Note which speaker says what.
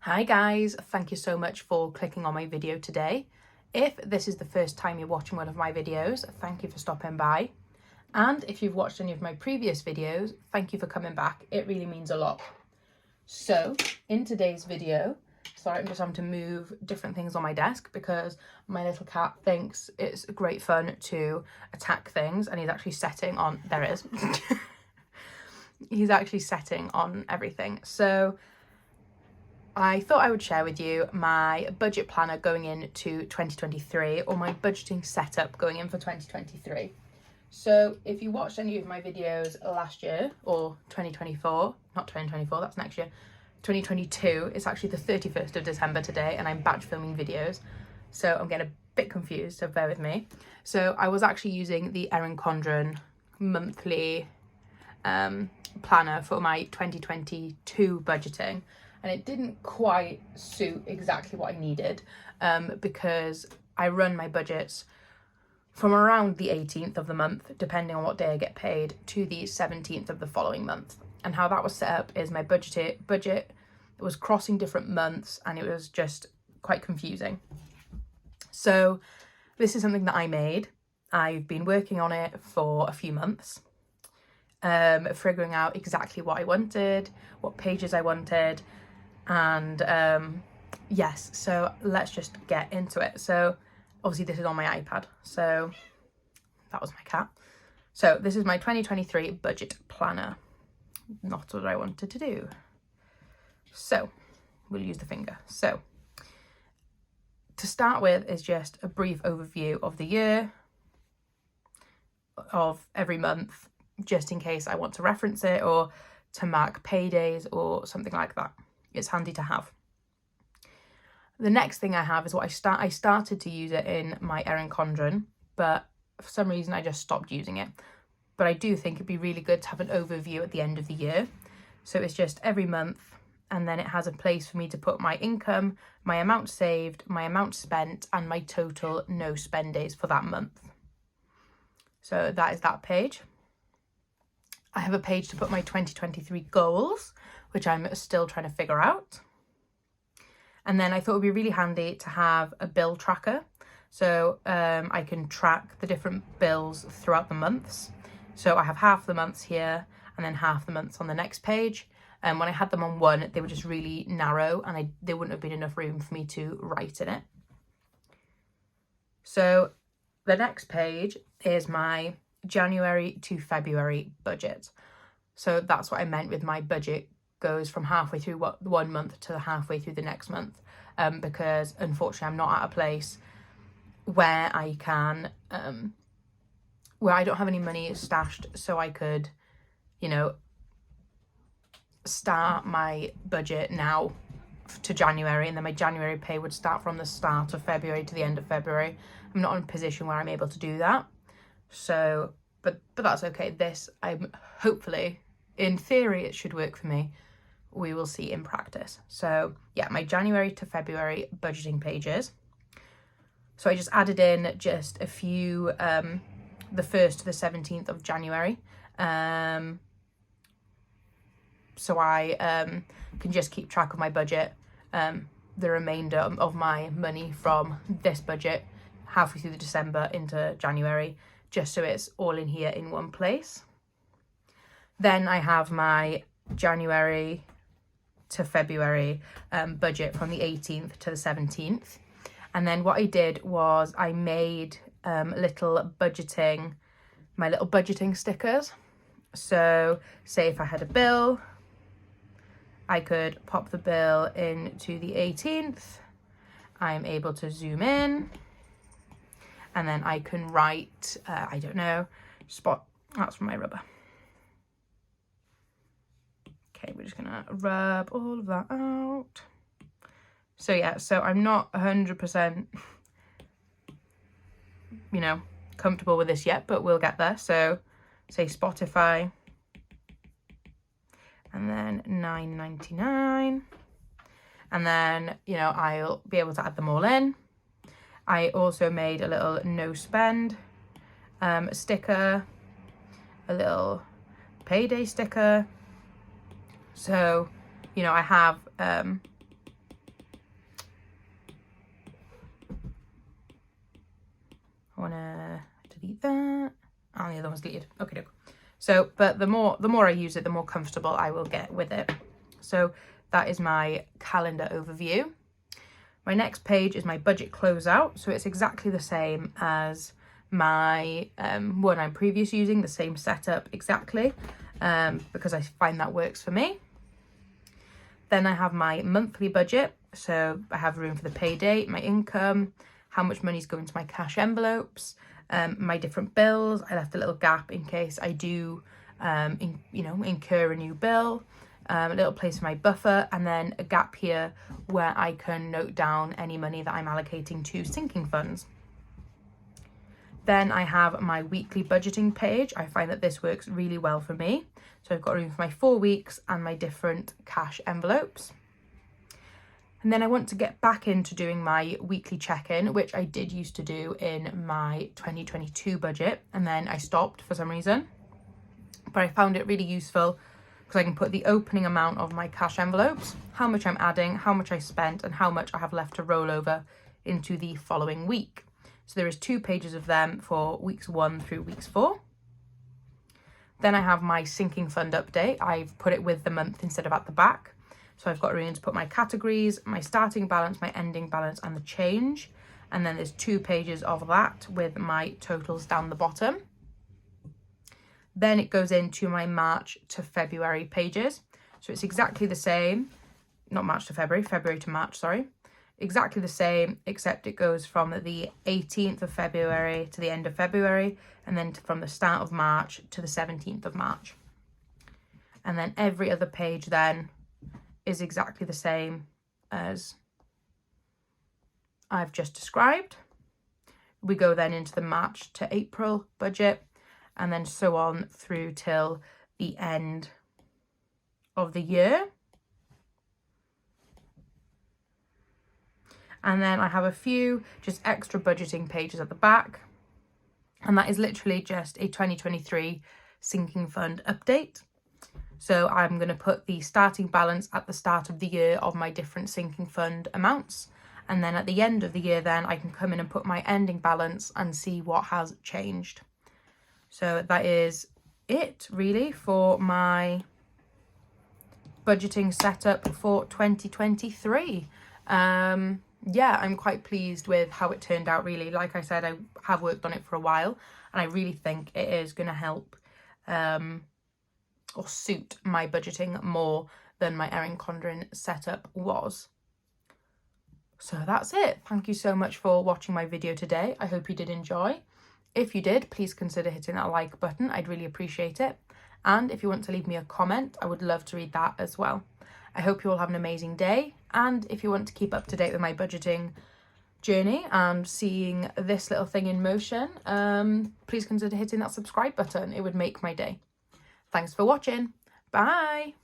Speaker 1: Hi guys, thank you so much for clicking on my video today. If this is the first time you're watching one of my videos, thank you for stopping by. And if you've watched any of my previous videos, thank you for coming back. It really means a lot. So in today's video, sorry, I'm just having to move different things on my desk because my little cat thinks it's great fun to attack things, and he's actually setting on, there it is. He's actually setting on everything. So I thought I would share with you my budget planner going into 2023, or my budgeting setup going in for 2023. So if you watched any of my videos last year, or 2024, not 2024, that's next year, 2022, it's actually the 31st of December today, and I'm batch filming videos. So I'm getting a bit confused, so bear with me. So I was actually using the Erin Condren monthly planner for my 2022 budgeting. And it didn't quite suit exactly what I needed because I run my budgets from around the 18th of the month, depending on what day I get paid, to the 17th of the following month. And how that was set up is my budget was crossing different months, and it was just quite confusing. So this is something that I made. I've been working on it for a few months, figuring out exactly what I wanted, what pages I wanted. And yes, so let's just get into it. So obviously this is on my iPad, so that was my cat. So this is my 2023 budget planner. Not what I wanted to do. So we'll use the finger. So to start with is just a brief overview of the year, of every month, just in case I want to reference it or to mark paydays or something like that. It's handy to have. The next thing I have is what I started to use it in my Erin Condren, but for some reason I just stopped using it. But I do think it'd be really good to have an overview at the end of the year. So it's just every month, and then it has a place for me to put my income, my amount saved, my amount spent, and my total no spend days for that month. So that is that page. I have a page to put my 2023 goals, which I'm still trying to figure out. And then I thought it would be really handy to have a bill tracker. So I can track the different bills throughout the months. So I have half the months here and then half the months on the next page. And when I had them on one, they were just really narrow, and there wouldn't have been enough room for me to write in it. So the next page is my January to February budget. So that's what I meant with my budget goes from halfway through one month to halfway through the next month, because unfortunately I'm not at a place where I can where I don't have any money stashed, so I could, you know, start my budget now to January, and then my January pay would start from the start of February to the end of February. I'm not in a position where I'm able to do that. So but that's okay. This, I'm hopefully, in theory, it should work for me. We will see in practice. So yeah, my January to February budgeting pages. So I just added in just a few, the 1st to the 17th of January. So I can just keep track of my budget, the remainder of my money from this budget halfway through the December into January, just so it's all in here in one place. Then I have my January to February budget from the 18th to the 17th. And then what I did was I made my little budgeting stickers. So say if I had a bill, I could pop the bill into the 18th. I'm able to zoom in, and then I can write, I don't know, spot, that's from my rubber. Okay, we're just gonna rub all of that out. So yeah, so I'm not 100%, you know, comfortable with this yet, but we'll get there. So say Spotify, and then $9.99. And then, you know, I'll be able to add them all in. I also made a little no spend sticker, a little payday sticker. So, you know, I have want to delete that. And the other one's deleted. Okay, so, but the more I use it, the more comfortable I will get with it. So that is my calendar overview. My next page is my budget closeout. So it's exactly the same as my one I'm previously using, the same setup exactly, because I find that works for me. Then I have my monthly budget. So I have room for the pay date, my income, how much money is going to my cash envelopes, my different bills. I left a little gap in case I do, incur a new bill, a little place for my buffer, and then a gap here where I can note down any money that I'm allocating to sinking funds. Then I have my weekly budgeting page. I find that this works really well for me. So I've got room for my 4 weeks and my different cash envelopes. And then I want to get back into doing my weekly check-in, which I did used to do in my 2022 budget, and then I stopped for some reason. But I found it really useful because I can put the opening amount of my cash envelopes, how much I'm adding, how much I spent, and how much I have left to roll over into the following week. So there is 2 pages of them for weeks 1 through weeks 4. Then I have my sinking fund update. I've put it with the month instead of at the back. So I've got room to put my categories, my starting balance, my ending balance, and the change. And then there's 2 pages of that with my totals down the bottom. Then it goes into my March to February pages. So it's exactly the same, not March to February, February to March, sorry. Exactly the same, except it goes from the 18th of February to the end of February, and then from the start of March to the 17th of March. And then every other page then is exactly the same as I've just described. We go then into the March to April budget, and then so on through till the end of the year. And then I have a few just extra budgeting pages at the back, and that is literally just a 2023 sinking fund update. So I'm going to put the starting balance at the start of the year of my different sinking fund amounts. And then at the end of the year, then I can come in and put my ending balance and see what has changed. So that is it really for my budgeting setup for 2023. Yeah, I'm quite pleased with how it turned out really. Like I said, I have worked on it for a while, and I really think it is going to help or suit my budgeting more than my Erin Condren setup was. So that's it. Thank you so much for watching my video today. I hope you did enjoy. If you did, please consider hitting that like button. I'd really appreciate it. And if you want to leave me a comment, I would love to read that as well. I hope you all have an amazing day. And if you want to keep up to date with my budgeting journey and seeing this little thing in motion, please consider hitting that subscribe button. It would make my day. Thanks for watching. Bye.